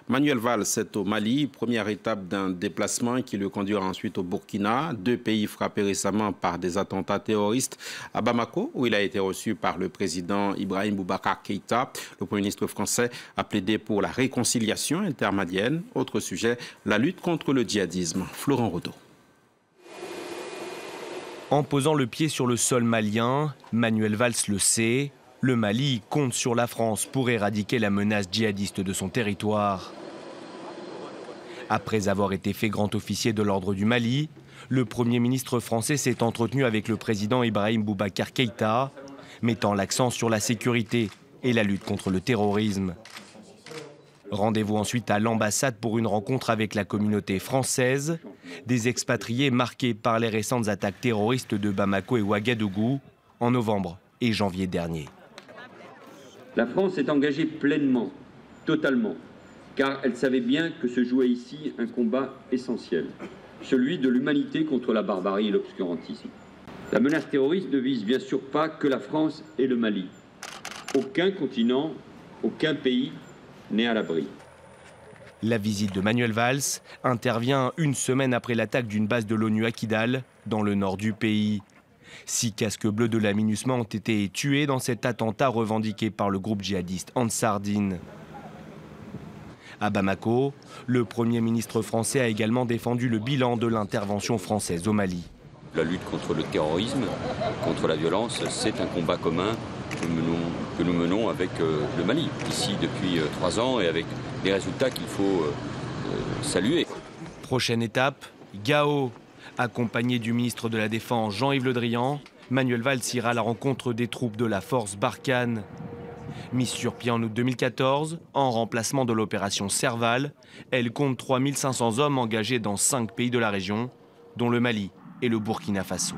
Manuel Valls est au Mali, première étape d'un déplacement qui le conduira ensuite au Burkina, deux pays frappés récemment par des attentats terroristes. À Bamako, où il a été reçu par le président Ibrahim Boubacar Keïta, le Premier ministre français a plaidé pour la réconciliation intermalienne. Autre sujet, la lutte contre le djihadisme. Florent Rodeau. En posant le pied sur le sol malien, Manuel Valls le sait, le Mali compte sur la France pour éradiquer la menace djihadiste de son territoire. Après avoir été fait grand officier de l'ordre du Mali, le Premier ministre français s'est entretenu avec le président Ibrahim Boubacar Keïta, mettant l'accent sur la sécurité et la lutte contre le terrorisme. Rendez-vous ensuite à l'ambassade pour une rencontre avec la communauté française, des expatriés marqués par les récentes attaques terroristes de Bamako et Ouagadougou en novembre et janvier dernier. La France est engagée pleinement, totalement, car elle savait bien que se jouait ici un combat essentiel, celui de l'humanité contre la barbarie et l'obscurantisme. La menace terroriste ne vise bien sûr pas que la France et le Mali. Aucun continent, aucun pays n'est à l'abri. La visite de Manuel Valls intervient une semaine après l'attaque d'une base de l'ONU à Kidal, dans le nord du pays. 6 casques bleus de la MINUSMA ont été tués dans cet attentat revendiqué par le groupe djihadiste Ansar Dine. À Bamako, le Premier ministre français a également défendu le bilan de l'intervention française au Mali. La lutte contre le terrorisme, contre la violence, c'est un combat commun que nous menons avec le Mali, ici depuis 3 ans et avec des résultats qu'il faut saluer. Prochaine étape, Gao. Accompagné du ministre de la Défense Jean-Yves Le Drian, Manuel Valls ira à la rencontre des troupes de la force Barkhane. Mise sur pied en août 2014, en remplacement de l'opération Serval, elle compte 3500 hommes engagés dans 5 pays de la région, dont le Mali et le Burkina Faso.